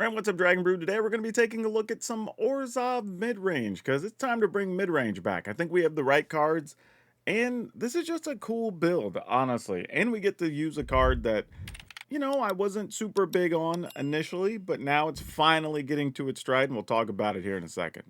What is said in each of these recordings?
Alright, what's up, Dragon Brew? Today we're going to be taking a look at some Orzhov Midrange, because it's time to bring Midrange back. I think we have the right cards, and this is just a cool build, honestly. And we get to use a card that, I wasn't super big on initially, but now it's finally getting to its stride, and we'll talk about it here in a second.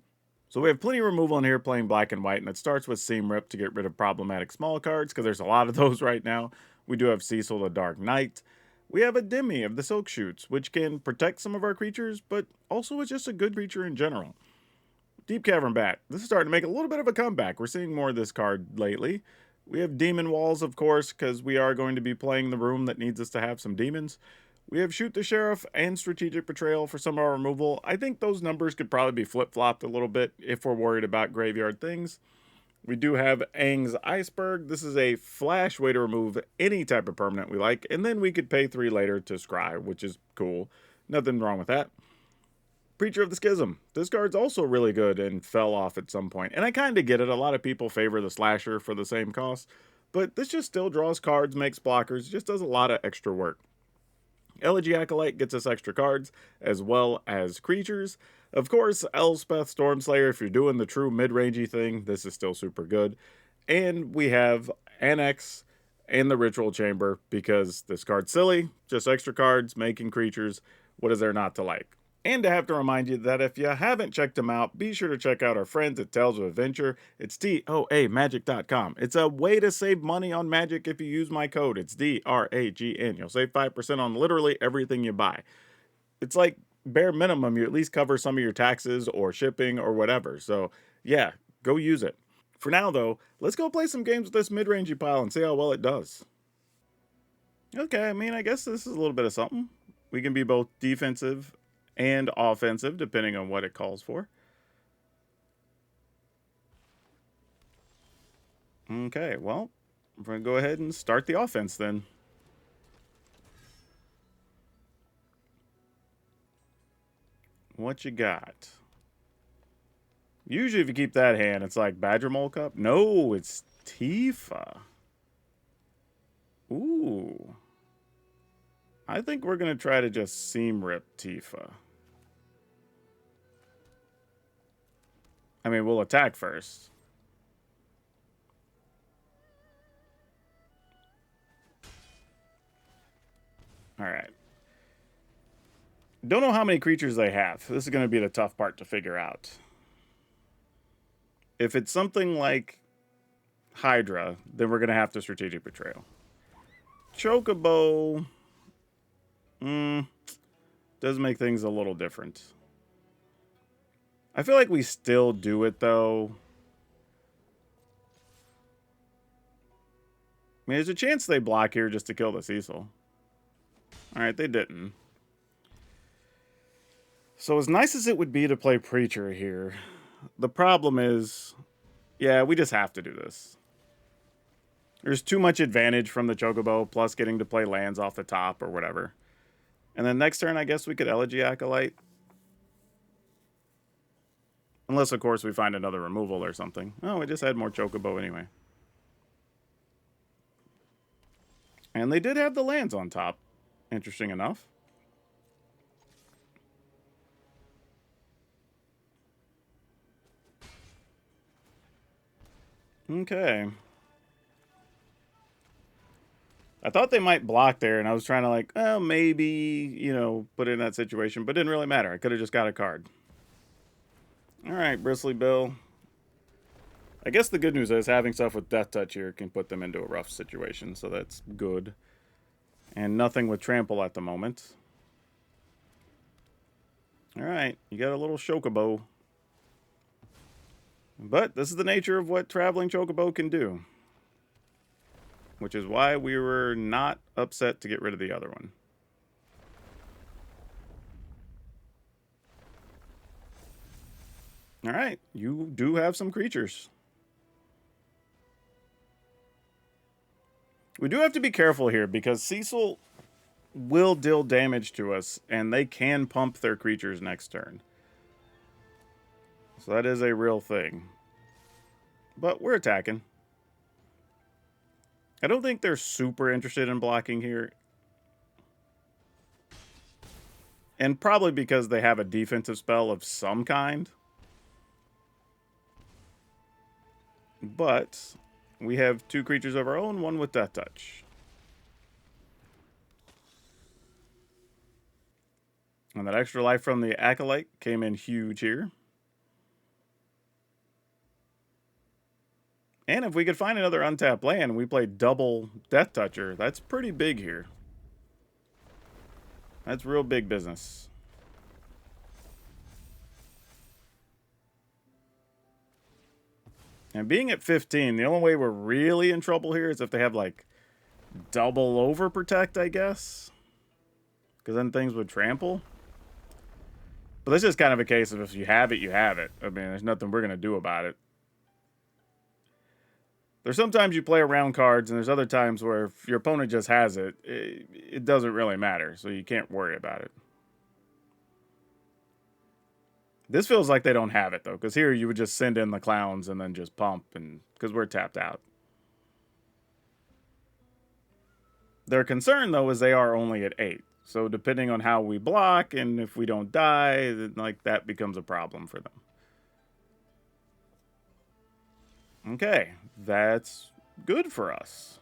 So we have plenty of removal in here playing black and white, and it starts with Seam Rip to get rid of problematic small cards, because there's a lot of those right now. We do have Cecil the Dark Knight. We have a Demi of the Silk Shoots, which can protect some of our creatures, but also is just a good creature in general. Deep Cavern Bat. This is starting to make a little bit of a comeback. We're seeing more of this card lately. We have Demon Walls, of course, because we are going to be playing the room that needs us to have some demons. We have Shoot the Sheriff and Strategic Betrayal for some of our removal. I think those numbers could probably be flip-flopped a little bit if we're worried about graveyard things. We do have Aang's Iceberg. This is a flash way to remove any type of permanent we like, and then we could pay 3 later to scry, which is cool. Nothing wrong with that. Preacher of the Schism. This card's also really good and fell off at some point. And I kind of get it. A lot of people favor the Slasher for the same cost, but this just still draws cards, makes blockers, just does a lot of extra work. Elegy Acolyte gets us extra cards, as well as creatures. Of course, Elspeth Stormslayer, if you're doing the true mid-rangey thing, this is still super good. And we have Annex and the Ritual Chamber, because this card's silly, just extra cards, making creatures. What is there not to like? And to have to remind you that if you haven't checked them out, be sure to check out our friends at Tales of Adventure. It's TOAMagic.com. It's a way to save money on Magic if you use my code. It's DRAGN. You'll save 5% on literally everything you buy. It's like bare minimum, you at least cover some of your taxes or shipping or whatever. So yeah, go use it. For now though, let's go play some games with this mid-rangey pile and see how well it does. Okay, I mean, I guess this is a little bit of something. We can be both defensive and offensive, depending on what it calls for. Okay, well, we're going to go ahead and start the offense then. What you got? Usually if you keep that hand, it's like Badger Mole Cup. No, it's Tifa. Ooh. I think we're going to try to just Seam Rip Tifa. I mean, we'll attack first. Alright. Don't know how many creatures they have. This is going to be the tough part to figure out. If it's something like Hydra, then we're going to have to Strategic Betrayal. Chocobo does make things a little different. I feel like we still do it, though. I mean, there's a chance they block here just to kill the Cecil. Alright, they didn't. So as nice as it would be to play Preacher here, the problem is, yeah, we just have to do this. There's too much advantage from the Chocobo, plus getting to play lands off the top or whatever. And then next turn, I guess we could Elegy Acolyte. Unless, of course, we find another removal or something. Oh, we just had more Chocobo anyway. And they did have the lands on top. Interesting enough. Okay. I thought they might block there, and I was trying to like, oh, maybe, put it in that situation. But it didn't really matter. I could have just got a card. Alright, Bristly Bill. I guess the good news is having stuff with Death Touch here can put them into a rough situation, so that's good. And nothing with Trample at the moment. Alright, you got a little Chocobo. But this is the nature of what Traveling Chocobo can do. Which is why we were not upset to get rid of the other one. Alright, you do have some creatures. We do have to be careful here, because Cecil will deal damage to us, and they can pump their creatures next turn. So that is a real thing. But we're attacking. I don't think they're super interested in blocking here. And probably because they have a defensive spell of some kind. But we have 2 creatures of our own, one with Death Touch. And that extra life from the Acolyte came in huge here. And if we could find another untapped land and we play double Death Toucher, that's pretty big here. That's real big business. And being at 15, the only way we're really in trouble here is if they have, like, double overprotect, I guess. Because then things would trample. But that's just kind of a case of if you have it, you have it. I mean, there's nothing we're going to do about it. There's sometimes you play around cards, and there's other times where if your opponent just has it, it doesn't really matter, so you can't worry about it. This feels like they don't have it, though, because here you would just send in the clowns and then just pump, and because we're tapped out. Their concern, though, is they are only at 8. So depending on how we block, and if we don't die, then, like, that becomes a problem for them. Okay, that's good for us.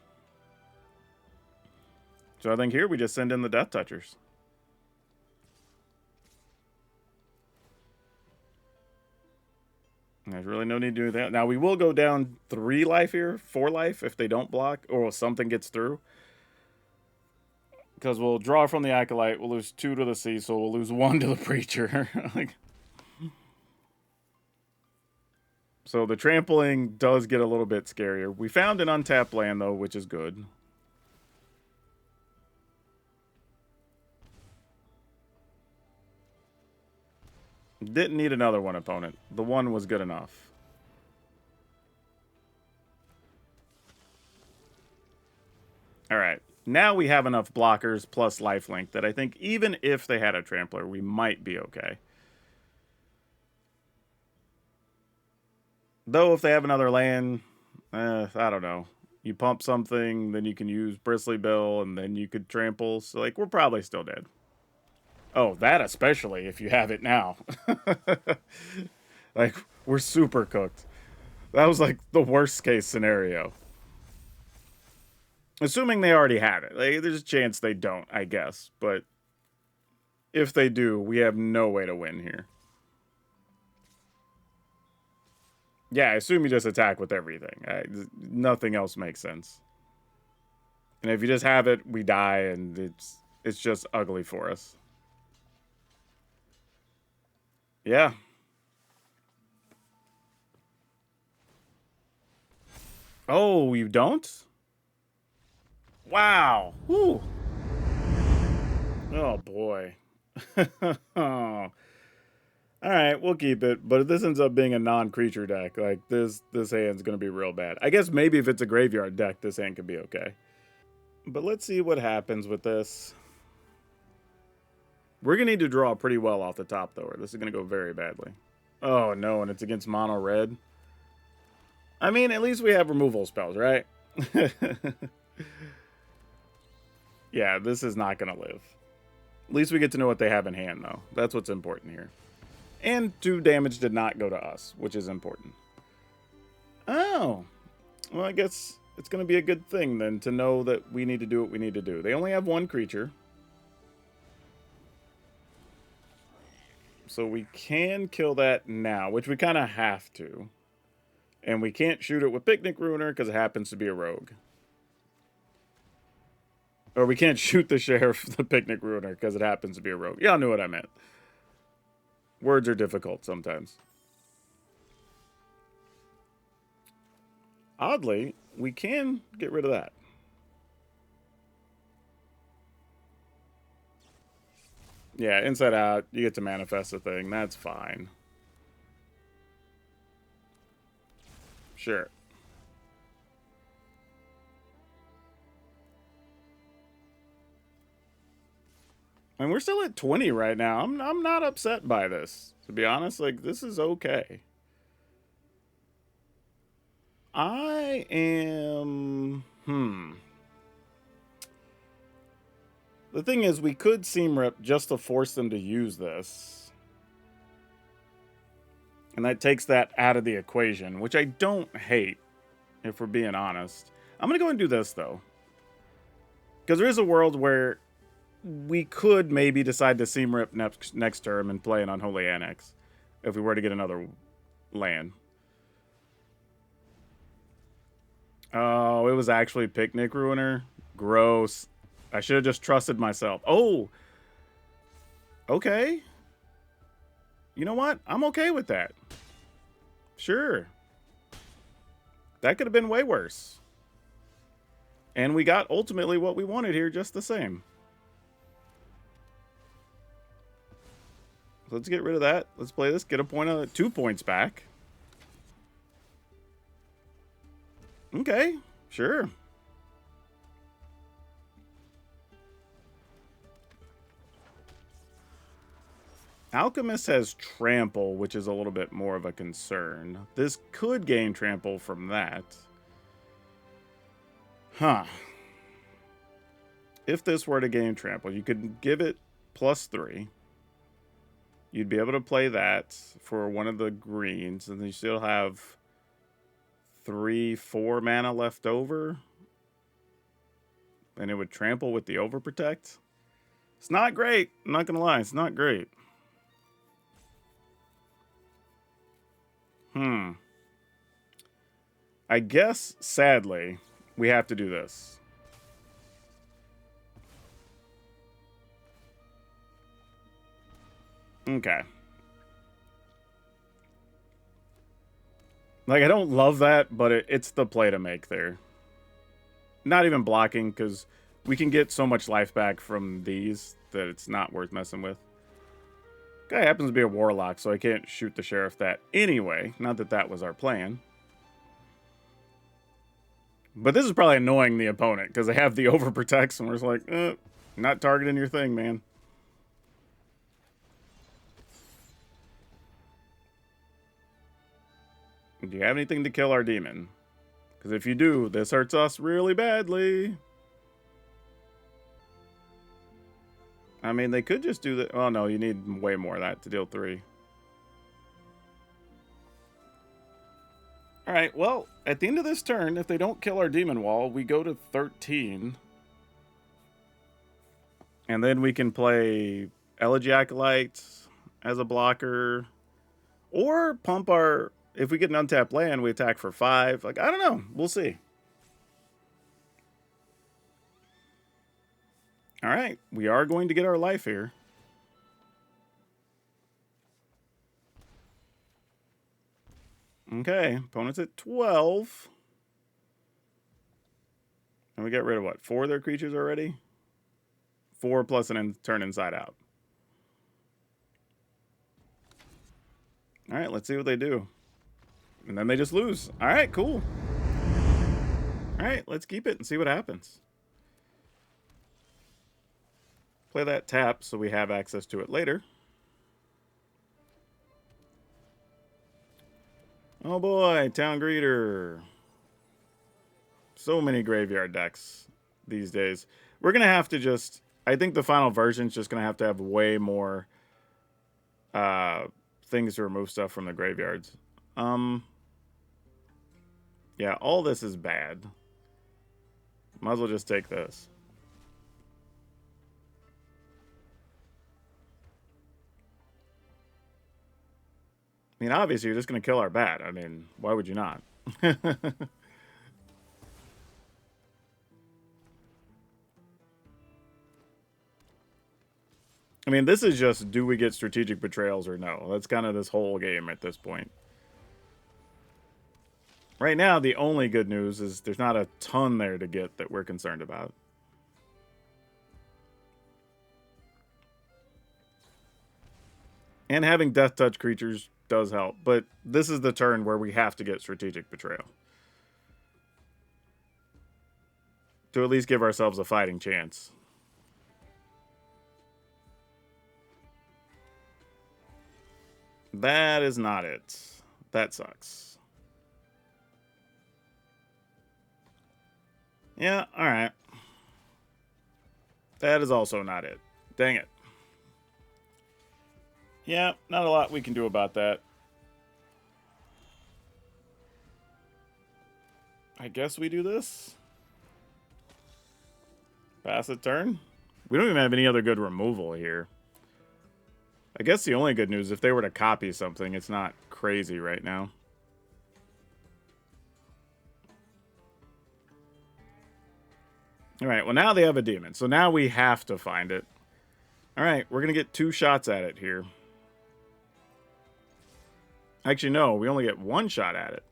So I think here we just send in the Death Touchers. There's really no need to do that. Now, we will go down 3 life here, 4 life, if they don't block, or something gets through. Because we'll draw from the Acolyte, we'll lose 2 to the Cecil, we'll lose 1 to the Preacher. Like, so the trampling does get a little bit scarier. We found an untapped land, though, which is good. Didn't need another one, opponent. The one was good enough. Alright. Now we have enough blockers plus lifelink that I think even if they had a trampler, we might be okay. Though if they have another land, I don't know. You pump something, then you can use Bristly Bill, and then you could trample. So, like, we're probably still dead. Oh, that especially if you have it now. Like, we're super cooked. That was, like, the worst case scenario. Assuming they already have it. Like, there's a chance they don't, I guess. But if they do, we have no way to win here. Yeah, I assume you just attack with everything. Nothing else makes sense. And if you just have it, we die, and it's just ugly for us. Yeah. Oh, you don't? Wow. Whew. Oh, boy. Oh. All right, we'll keep it. But if this ends up being a non-creature deck, like, this hand's going to be real bad. I guess maybe if it's a graveyard deck, this hand could be okay. But let's see what happens with this. We're going to need to draw pretty well off the top, though, or this is going to go very badly. Oh, no, and it's against mono red. I mean, at least we have removal spells, right? Yeah, this is not going to live. At least we get to know what they have in hand, though. That's what's important here. And 2 damage did not go to us, which is important. Oh. Well, I guess it's going to be a good thing, then, to know that we need to do what we need to do. They only have 1 creature. So we can kill that now, which we kind of have to. And we can't shoot it with Picnic Ruiner because it happens to be a rogue. Or we can't shoot the Sheriff the Picnic Ruiner because it happens to be a rogue. Y'all knew what I meant. Words are difficult sometimes. Oddly, we can get rid of that. Yeah, inside out, you get to manifest a thing. That's fine. Sure. And we're still at 20 right now. I'm not upset by this. To be honest, like, this is okay. I am The thing is, we could seam rip just to force them to use this. And that takes that out of the equation, which I don't hate, if we're being honest. I'm going to go and do this, though. Because there is a world where we could maybe decide to seam rip next turn and play an Unholy Annex if we were to get another land. Oh, it was actually Picnic Ruiner. Gross. I should have just trusted myself. Oh! Okay. You know what? I'm okay with that. Sure. That could have been way worse. And we got ultimately what we wanted here just the same. Let's get rid of that. Let's play this. Get a point 2 points back. Okay, sure. Alchemist has Trample, which is a little bit more of a concern. This could gain Trample from that. Huh. If this were to gain Trample, you could give it +3. You'd be able to play that for one of the greens, and then you still have 3-4 mana left over. And it would trample with the Overprotect. It's not great. I'm not going to lie. It's not great. I guess, sadly, we have to do this. Okay. Like, I don't love that, but it's the play to make there. Not even blocking, because we can get so much life back from these that it's not worth messing with. Guy happens to be a warlock, so I can't shoot the sheriff that anyway. Not that that was our plan. But this is probably annoying the opponent, because they have the overprotects, and we're just like, not targeting your thing, man. Do you have anything to kill our demon? Because if you do, this hurts us really badly. I mean, they could just do that. Oh, no, you need way more of that to deal 3. All right, well, at the end of this turn, if they don't kill our demon wall, we go to 13. And then we can play Elegy Acolyte as a blocker. Or pump our... If we get an untapped land, we attack for 5. Like, I don't know. We'll see. All right. We are going to get our life here. Okay. Opponent's at 12. And we get rid of what? 4 of their creatures already? 4 plus an turn inside out. All right. Let's see what they do. And then they just lose. All right, cool. All right, let's keep it and see what happens. Play that tap so we have access to it later. Oh boy, Town Greeter. So many graveyard decks these days. We're going to have to just... I think the final version's just going to have way more things to remove stuff from the graveyards. Yeah, all this is bad. Might as well just take this. I mean, obviously, you're just going to kill our bat. I mean, why would you not? I mean, this is just, do we get strategic betrayals or no? That's kind of this whole game at this point. Right now, the only good news is there's not a ton there to get that we're concerned about. And having Death Touch creatures does help, but this is the turn where we have to get Strategic Betrayal. To at least give ourselves a fighting chance. That is not it. That sucks. Yeah, alright. That is also not it. Dang it. Yeah, not a lot we can do about that. I guess we do this. Pass a turn. We don't even have any other good removal here. I guess the only good news, if they were to copy something, it's not crazy right now. Alright, well now they have a demon, so now we have to find it. Alright, we're going to get 2 shots at it here. Actually, no, we only get 1 shot at it.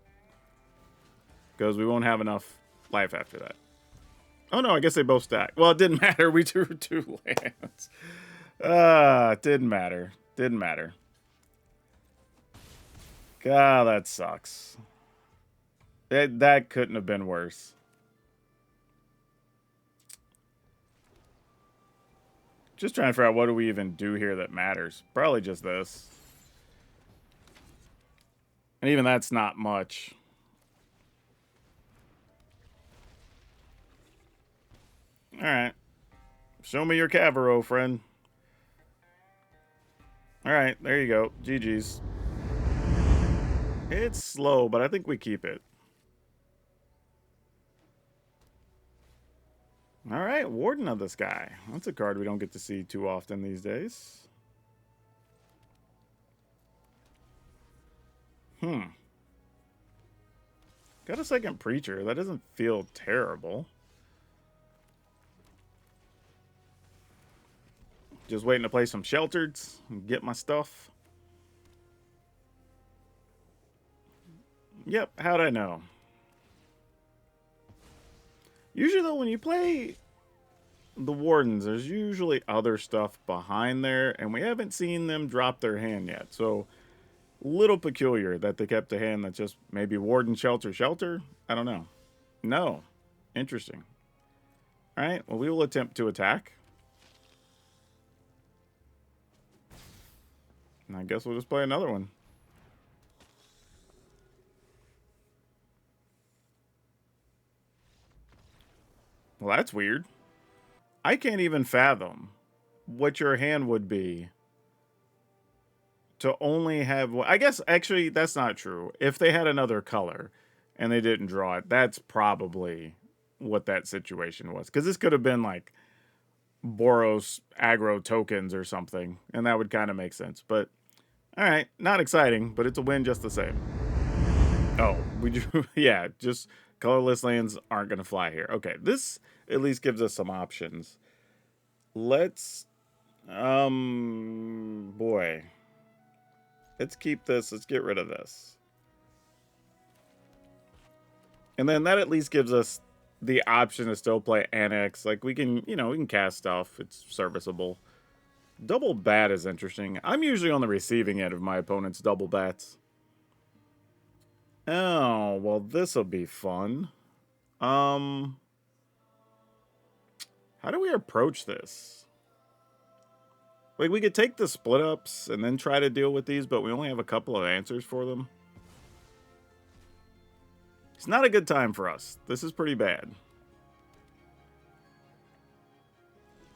Because we won't have enough life after that. Oh no, I guess they both stack. Well, it didn't matter. We drew 2 lands. It didn't matter. Didn't matter. God, that sucks. That couldn't have been worse. Just trying to figure out what do we even do here that matters. Probably just this. And even that's not much. Alright. Show me your Cavero, friend. Alright, there you go. GG's. It's slow, but I think we keep it. Alright, Warden of the Sky. That's a card we don't get to see too often these days. Got a second Preacher. That doesn't feel terrible. Just waiting to play some Sheltereds and get my stuff. Yep, how'd I know? Usually, though, when you play the Wardens, there's usually other stuff behind there, and we haven't seen them drop their hand yet. So, little peculiar that they kept a hand that's just maybe Warden, Shelter, Shelter? I don't know. No. Interesting. Alright, well, we will attempt to attack. And I guess we'll just play another one. Well, that's weird. I can't even fathom what your hand would be to only have... I guess, actually, that's not true. If they had another color and they didn't draw it, that's probably what that situation was. Because this could have been, like, Boros aggro tokens or something, and that would kind of make sense. But, alright, not exciting, but it's a win just the same. Oh, we drew... yeah, just... colorless lands aren't going to fly here. Okay, this at least gives us some options. Let's... boy. Let's keep this. Let's get rid of this. And then that at least gives us the option to still play Annex. Like, we can, you know, we can cast stuff. It's serviceable. Double Bat is interesting. I'm usually on the receiving end of my opponent's double bats. Oh, well, this'll be fun. How do we approach this? Like, we could take the split ups and then try to deal with these, but we only have a couple of answers for them. It's not a good time for us. This is pretty bad.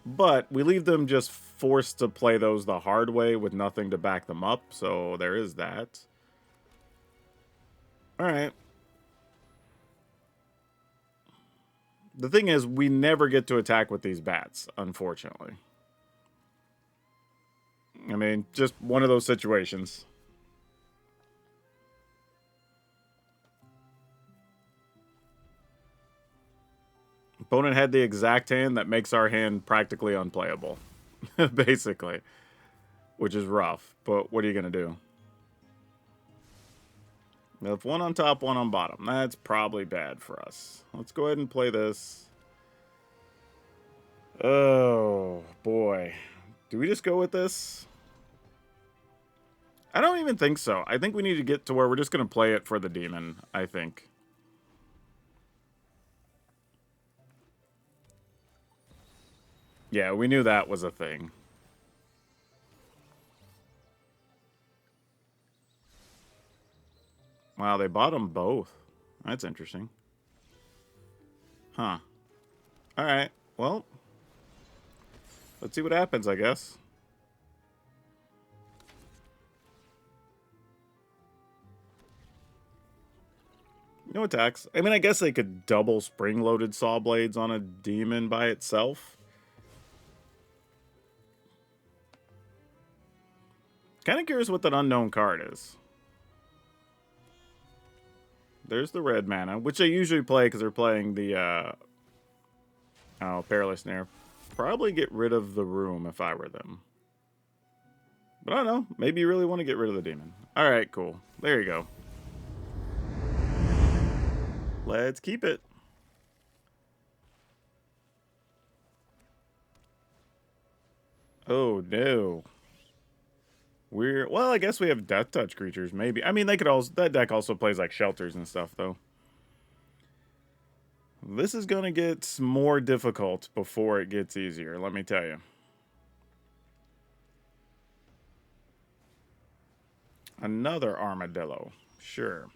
But we leave them just forced to play those the hard way with nothing to back them up, so there is that. Alright. The thing is, we never get to attack with these bats, unfortunately. I mean, just one of those situations. Opponent had the exact hand that makes our hand practically unplayable. Basically. Which is rough, but what are you going to do? If one on top, one on bottom. That's probably bad for us. Let's go ahead and play this. Oh, boy. Do we just go with this? I don't even think so. I think we need to get to where we're just going to play it for the demon, I think. Yeah, we knew that was a thing. Wow, they bought them both. That's interesting. Huh. Alright, well. Let's see what happens, I guess. No attacks. I mean, I guess they could double spring-loaded saw blades on a demon by itself. Kind of curious what that unknown card is. There's the red mana, which they usually play because they're playing the, Perilous Snare. Probably get rid of the room if I were them. But I don't know. Maybe you really want to get rid of the demon. Alright, cool. There you go. Let's keep it. Oh, no. Well, I guess we have Death Touch creatures, maybe. I mean, they could also... That deck also plays, like, shelters and stuff, though. This is going to get more difficult before it gets easier, let me tell you. Another armadillo. Sure.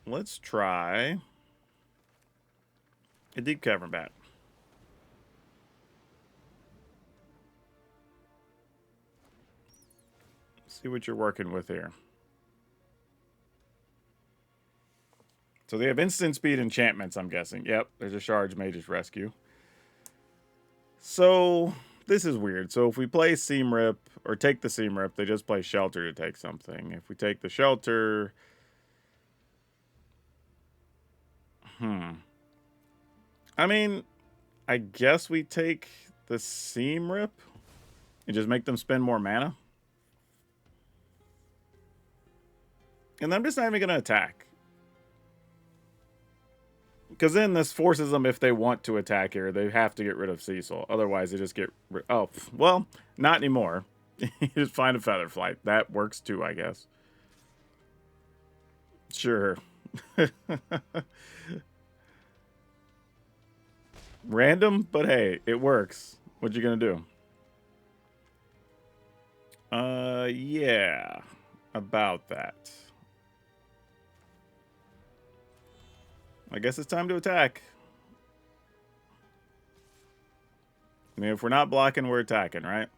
Let's try a Deep Cavern Bat. See what you're working with here. So they have instant speed enchantments, I'm guessing. Yep, there's a Charge Mage's Rescue. So this is weird. So if we play Seam Rip, or take the Seam Rip, they just play Shelter to take something. If we take the Shelter... I mean, I guess we take the Seam Rip and just make them spend more mana. And I'm just not even going to attack. Because then this forces them, if they want to attack here, they have to get rid of Cecil. Otherwise, they just get... Oh, well, not anymore. You just find a Feather Flight. That works too, I guess. Sure. Random, but hey, it works. What you gonna do? Yeah. About that. I guess it's time to attack. I mean, if we're not blocking, we're attacking, right?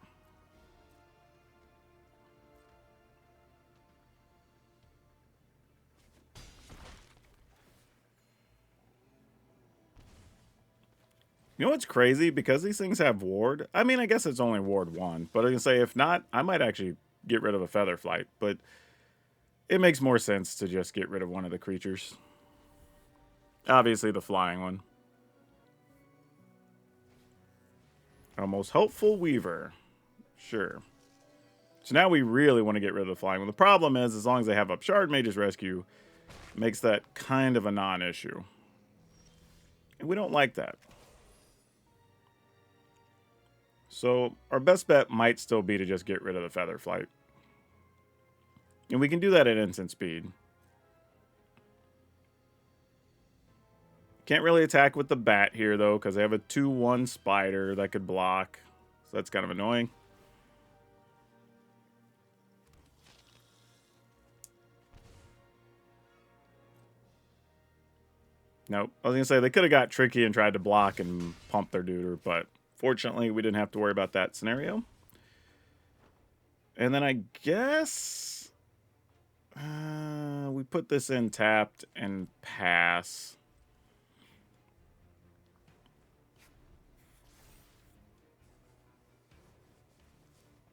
You know what's crazy? Because these things have ward. I mean, I guess it's only ward 1. But I can say, if not, I might actually get rid of a Feather Flight. But it makes more sense to just get rid of one of the creatures. Obviously, the flying one. A most helpful Weaver. Sure. So now we really want to get rid of the flying one. The problem is, as long as they have up Shard Mage's Rescue, it makes that kind of a non-issue. And we don't like that. So our best bet might still be to just get rid of the Feather Flight. And we can do that at instant speed. Can't really attack with the bat here, though, because they have a 2/1 spider that could block. So that's kind of annoying. Nope. I was going to say, they could have got tricky and tried to block and pump their duder, but fortunately, we didn't have to worry about that scenario. And then I guess we put this in tapped and pass.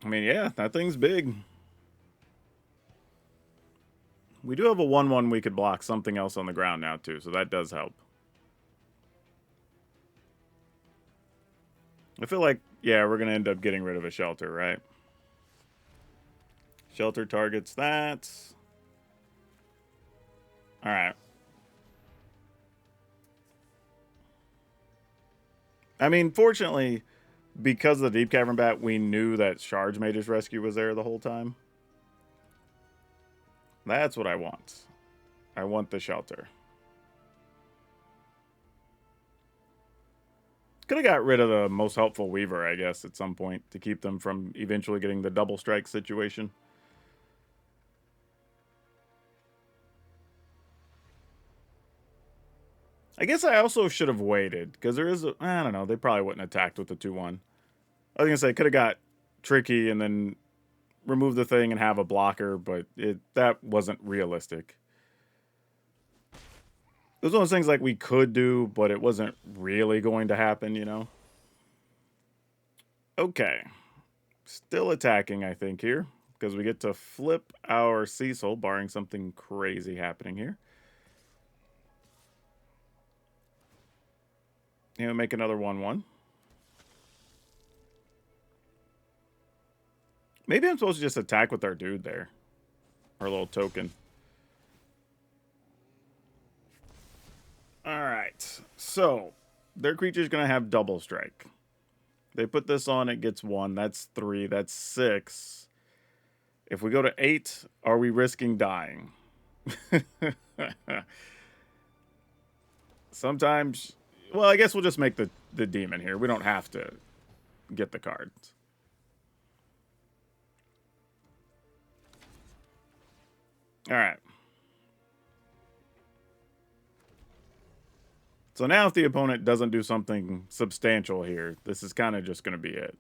I mean, yeah, that thing's big. We do have a 1/1 we could block something else on the ground now, too, so that does help. I feel like, yeah, we're going to end up getting rid of a Shelter, right? Shelter targets that. Alright. I mean, fortunately, because of the Deep Cavern Bat, we knew that Charge Mage's Rescue was there the whole time. That's what I want. I want the Shelter. Could have got rid of the most helpful Weaver, I guess, at some point to keep them from eventually getting the double strike situation. I guess I also should have waited, because there is a... I don't know, they probably wouldn't have attacked with the 2-1. I was going to say, could have got tricky and then remove the thing and have a blocker, but that wasn't realistic. It was one of those things like we could do, but it wasn't really going to happen, you know? Okay. Still attacking, I think, here. Because we get to flip our Cecil, barring something crazy happening here. And make another 1-1. Maybe I'm supposed to just attack with our dude there. Our little token. Alright. So, their creature's going to have double strike. They put this on, it gets 1. That's 3. That's 6. If we go to 8, are we risking dying? Sometimes... Well, I guess we'll just make the demon here. We don't have to get the cards. Alright. So now if the opponent doesn't do something substantial here, this is kind of just going to be it.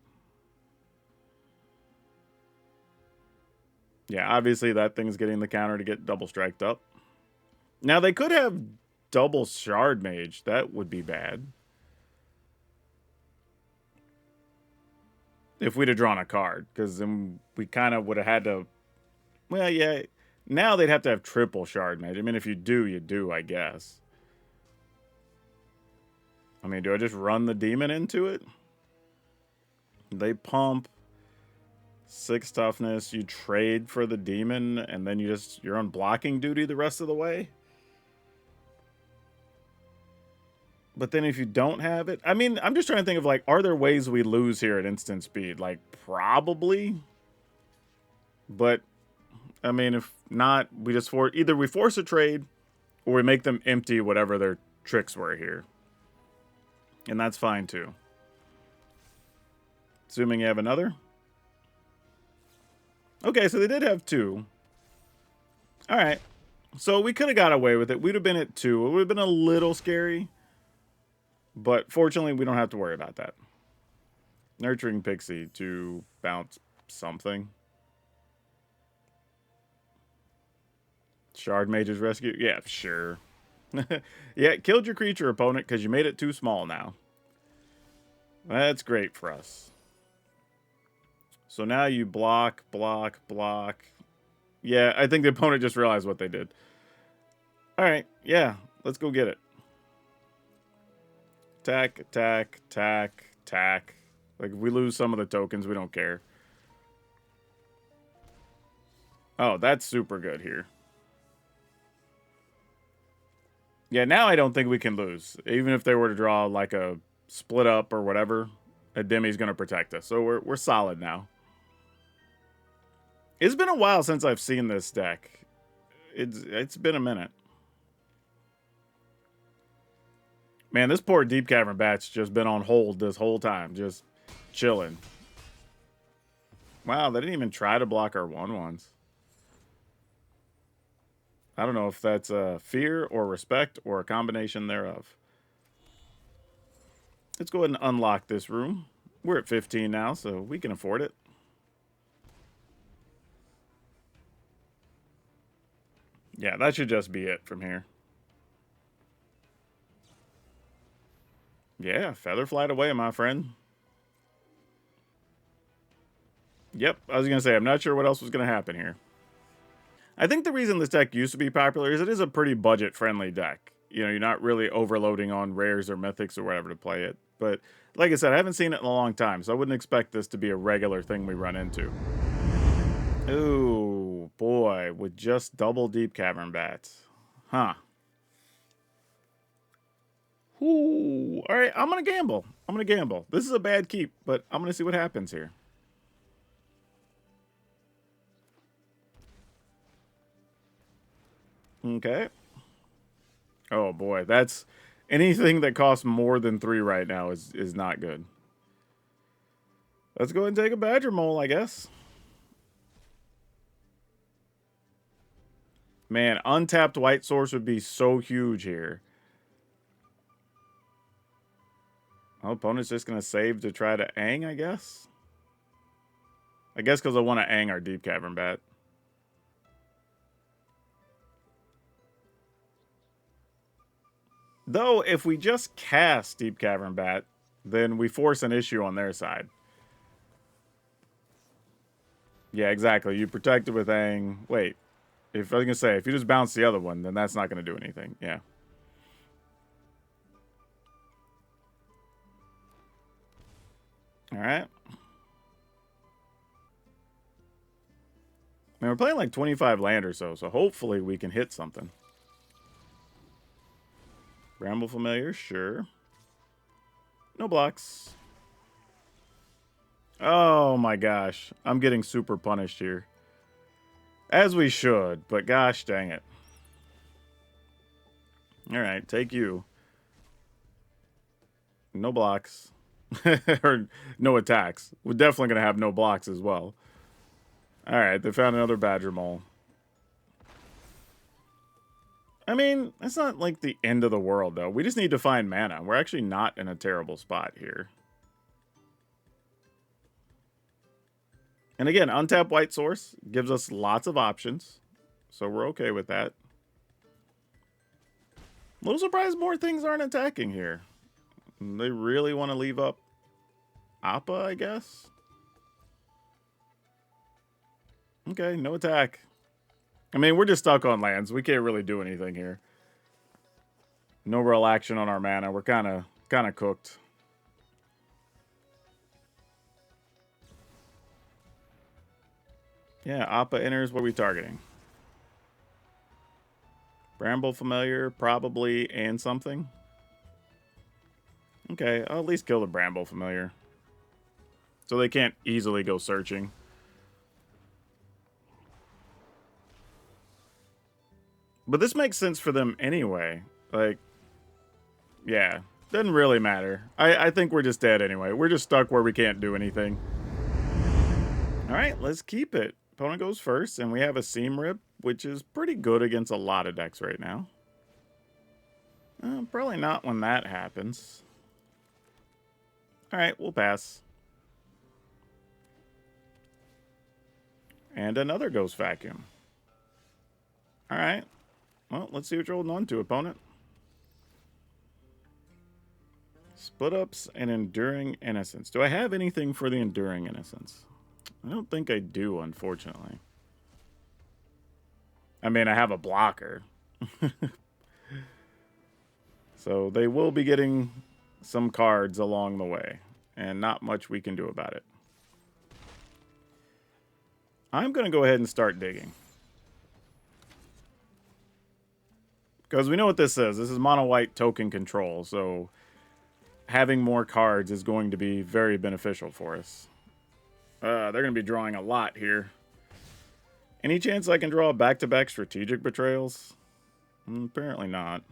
Yeah, obviously that thing's getting the counter to get double striked up. Now they could have double Shard Mage. That would be bad. If we'd have drawn a card, because then we kind of would have had to... Well, yeah, now they'd have to have triple Shard Mage. I mean, if you do, you do, I guess. I mean, do I just run the demon into it? They pump 6 toughness, you trade for the demon, and then you're on blocking duty the rest of the way? But then if you don't have it... I mean, I'm just trying to think of, like, are there ways we lose here at instant speed? Like, probably. But, I mean, if not, we just either we force a trade, or we make them empty whatever their tricks were here. And that's fine, too. Assuming you have another. Okay, so they did have 2. Alright. So we could have got away with it. We'd have been at 2. It would have been a little scary. But fortunately, we don't have to worry about that. Nurturing Pixie to bounce something. Shard Mage's Rescue? Yeah, sure. Yeah, it killed your creature opponent because you made it too small now. That's great for us. So now you block, block, block. Yeah, I think the opponent just realized what they did. Alright, yeah, let's go get it. Attack, attack, attack, attack. Like, if we lose some of the tokens, we don't care. Oh, that's super good here. Yeah, now I don't think we can lose. Even if they were to draw, like, a split up or whatever, a Demi's going to protect us. So we're solid now. It's been a while since I've seen this deck. It's been a minute. Man, this poor Deep Cavern Bat's just been on hold this whole time. Just chilling. Wow, they didn't even try to block our 1/1s. I don't know if that's fear or respect or a combination thereof. Let's go ahead and unlock this room. We're at 15 now, so we can afford it. Yeah, that should just be it from here. Yeah, feather flight away, my friend. Yep, I was going to say, I'm not sure what else was going to happen here. I think the reason this deck used to be popular is it is a pretty budget-friendly deck. You know, you're not really overloading on rares or mythics or whatever to play it. But, like I said, I haven't seen it in a long time, so I wouldn't expect this to be a regular thing we run into. Ooh, boy, with just double Deep Cavern Bats. Huh. Ooh, all right, I'm going to gamble. I'm going to gamble. This is a bad keep, but I'm going to see what happens here. Okay. Oh, boy, that's... Anything that costs more than 3 right now is not good. Let's go ahead and take a Badger Mole, I guess. Man, untapped White Source would be so huge here. Oh, opponent's just going to save to try to Ang, I guess? I guess because I want to Ang our Deep Cavern Bat. Though, if we just cast Deep Cavern Bat, then we force an issue on their side. Yeah, exactly. You protect it with Ang. Wait. If I was going to say, if you just bounce the other one, then that's not going to do anything. Yeah. All right. We're playing like 25 land or so hopefully we can hit something. Bramble Familiar, sure. No blocks. Oh my gosh. I'm getting super punished here. As we should, but gosh dang it. Alright, take you. No blocks. Or no attacks. We're definitely going to have no blocks as well. Alright, they found another Badger Mole. I mean, it's not like the end of the world, though. We just need to find mana. We're actually not in a terrible spot here. And again, untap White Source gives us lots of options. So we're okay with that. A little surprised more things aren't attacking here. They really want to leave up Appa, I guess? Okay, no attack. I mean, we're just stuck on lands. We can't really do anything here. No real action on our mana. We're kind of cooked. Yeah, Appa enters. What are we targeting? Bramble Familiar, probably, and something. Okay, I'll at least kill the Bramble Familiar. So they can't easily go searching. But this makes sense for them anyway. Like, yeah, doesn't really matter. I think we're just dead anyway. We're just stuck where we can't do anything. All right, let's keep it. Opponent goes first, and we have a Seam Rip, which is pretty good against a lot of decks right now. Probably not when that happens. All right, we'll pass. And another Ghost Vacuum. All right. Well, let's see what you're holding on to, opponent. Split Ups and Enduring Innocence. Do I have anything for the Enduring Innocence? I don't think I do, unfortunately. I mean, I have a blocker. So they will be getting some cards along the way. And not much we can do about it. I'm going to go ahead and start digging. Because we know what this is. This is mono white token control. So having more cards is going to be very beneficial for us. They're going to be drawing a lot here. Any chance I can draw back-to-back strategic betrayals? Apparently not.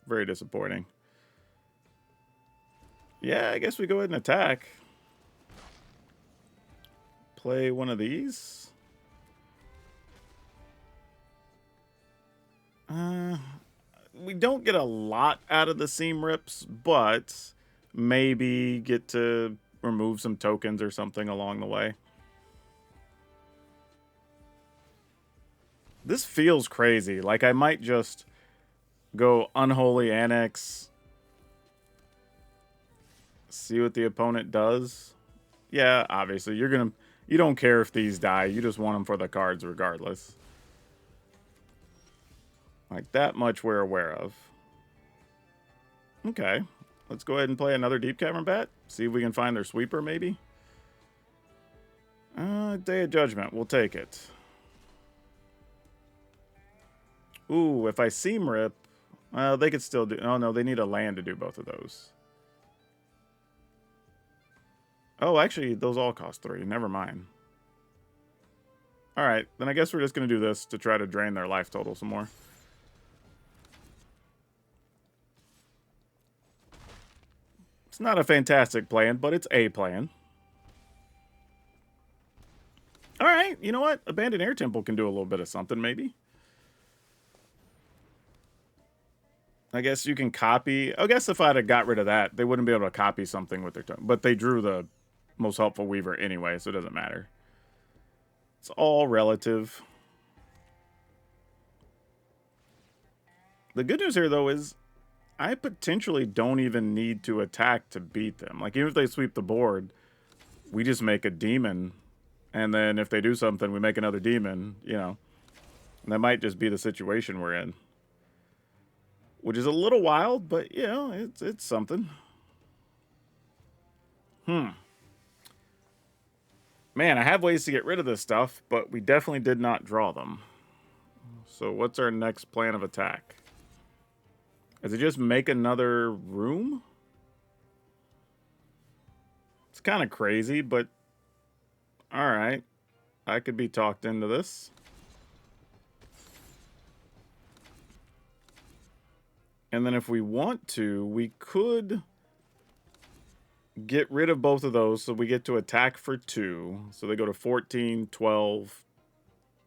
Very disappointing. Yeah, I guess we go ahead and attack. Play one of these. We don't get a lot out of the Seam Rips, but maybe get to remove some tokens or something along the way. This feels crazy. Like I might just go Unholy Annex. See what the opponent does. Yeah, obviously you don't care if these die. You just want them for the cards regardless. Like that much we're aware of. Okay. Let's go ahead and play another Deep Cavern Bat. See if we can find their sweeper, maybe. Day of Judgment. We'll take it. Ooh, if I Seam Rip, they could still do... Oh, no, they need a land to do both of those. Oh, actually, those all cost 3. Never mind. Alright, then I guess we're just going to do this to try to drain their life total some more. It's not a fantastic plan, but it's a plan. Alright, you know what? Abandoned Air Temple can do a little bit of something, maybe. I guess you can copy. I guess if I'd have got rid of that, they wouldn't be able to copy something with their tongue. But they drew the most helpful weaver anyway, so it doesn't matter. It's all relative. The good news here, though, is I potentially don't even need to attack to beat them. Like, even if they sweep the board, we just make a demon. And then if they do something, we make another demon, you know. And that might just be the situation we're in. Which is a little wild, but, you know, it's something. Man, I have ways to get rid of this stuff, but we definitely did not draw them. So what's our next plan of attack? Is it just make another room? It's kind of crazy, but alright. I could be talked into this. And then if we want to, we could get rid of both of those so we get to attack for 2. So they go to 14, 12,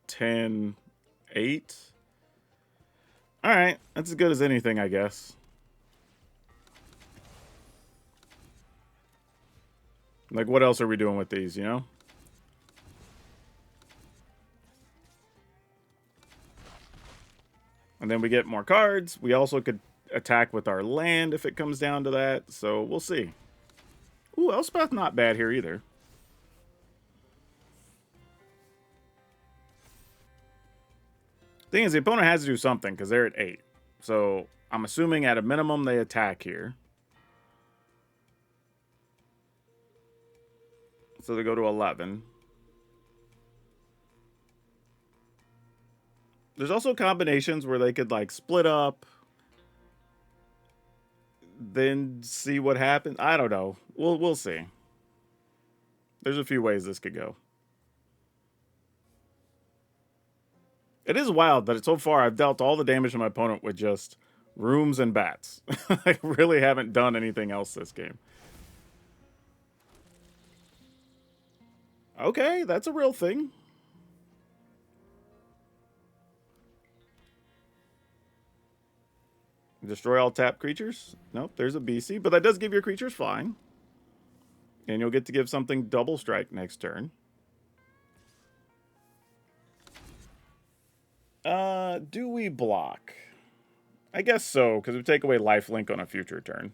10, 8. Alright, that's as good as anything, I guess. Like, what else are we doing with these, you know? And then we get more cards. We also could attack with our land if it comes down to that. So we'll see. Ooh, Elspeth not bad here either. Thing is, the opponent has to do something because they're at 8. So I'm assuming at a minimum they attack here. So they go to 11. There's also combinations where they could, like, split up, then see what happens. I don't know. We'll see. There's a few ways this could go. It is wild that so far I've dealt all the damage to my opponent with just rooms and bats. I really haven't done anything else this game. Okay, that's a real thing. Destroy all tap creatures? Nope, there's a BC, but that does give your creatures flying. And you'll get to give something double strike next turn. Do we block? I guess so, because we take away lifelink on a future turn.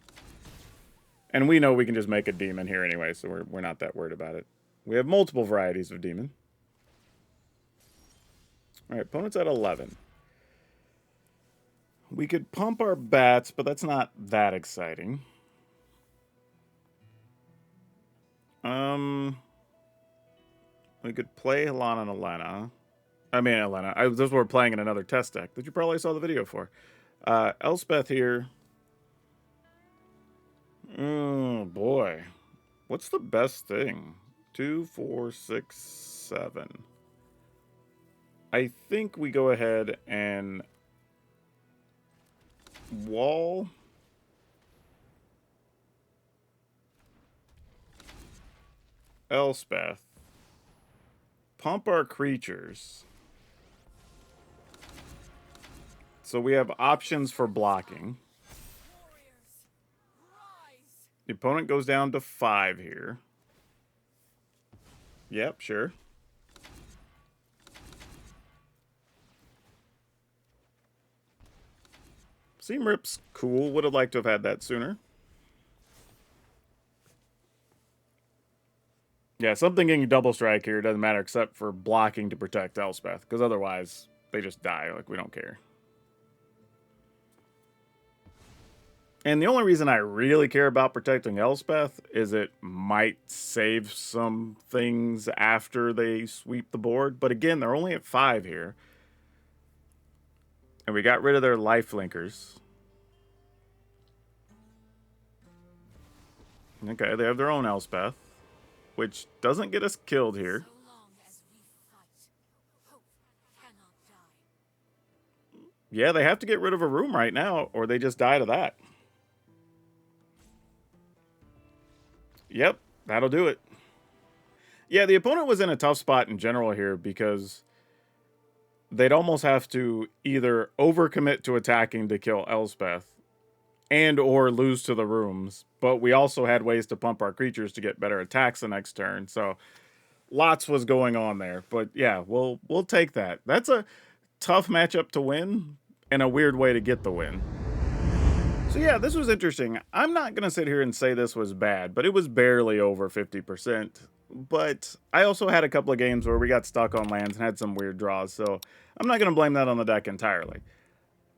And we know we can just make a demon here anyway, so we're not that worried about it. We have multiple varieties of demon. Alright, opponent's at 11. We could pump our bats, but that's not that exciting. We could play Helana and Elena. I mean, Elena. Those were playing in another test deck that you probably saw the video for. Elspeth here. Oh, boy. What's the best thing? 2, 4, 6, 7. I think we go ahead and wall. Elspeth. Pump our creatures. So we have options for blocking. The opponent goes down to 5 here. Yep, sure. Seam Rip's cool. Would have liked to have had that sooner. Yeah, something getting double strike here doesn't matter except for blocking to protect Elspeth, because otherwise they just die. Like, we don't care. And the only reason I really care about protecting Elspeth is it might save some things after they sweep the board. But again, they're only at 5 here. And we got rid of their life linkers. Okay, they have their own Elspeth, which doesn't get us killed here. Yeah, they have to get rid of a room right now, or they just die to that. Yep, that'll do it. Yeah, the opponent was in a tough spot in general here because they'd almost have to either overcommit to attacking to kill Elspeth, and or lose to the rooms. But we also had ways to pump our creatures to get better attacks the next turn. So lots was going on there. But yeah, we'll take that. That's a tough matchup to win and a weird way to get the win. So yeah, this was interesting. I'm not going to sit here and say this was bad, but it was barely over 50%. But I also had a couple of games where we got stuck on lands and had some weird draws, so I'm not going to blame that on the deck entirely.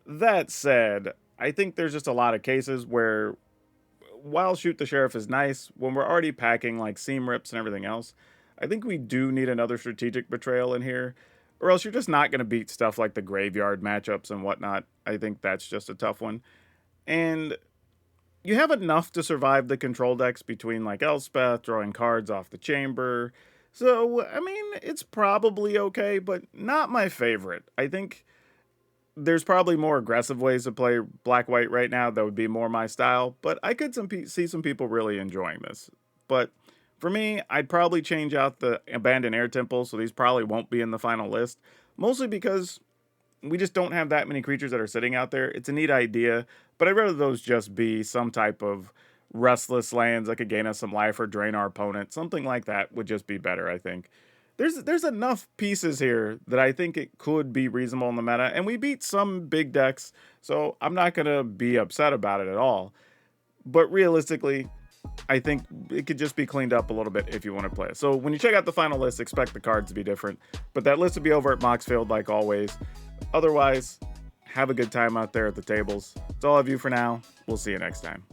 That said, I think there's just a lot of cases where, while Shoot the Sheriff is nice, when we're already packing like Seam Rips and everything else, I think we do need another strategic betrayal in here, or else you're just not going to beat stuff like the graveyard matchups and whatnot. I think that's just a tough one. And you have enough to survive the control decks between like Elspeth, drawing cards off the chamber. So, I mean, it's probably okay, but not my favorite. I think there's probably more aggressive ways to play black-white right now that would be more my style, but I could see some people really enjoying this. But for me, I'd probably change out the Abandoned Air Temple, so these probably won't be in the final list, mostly because we just don't have that many creatures that are sitting out there. It's a neat idea, but I'd rather those just be some type of restless lands that could gain us some life or drain our opponent. Something like that would just be better, I think. There's enough pieces here that I think it could be reasonable in the meta, and we beat some big decks, so I'm not going to be upset about it at all. But realistically, I think it could just be cleaned up a little bit if you want to play it. So when you check out the final list, expect the cards to be different, but that list will be over at Moxfield like always. Otherwise, have a good time out there at the tables. That's all I have you for now. We'll see you next time.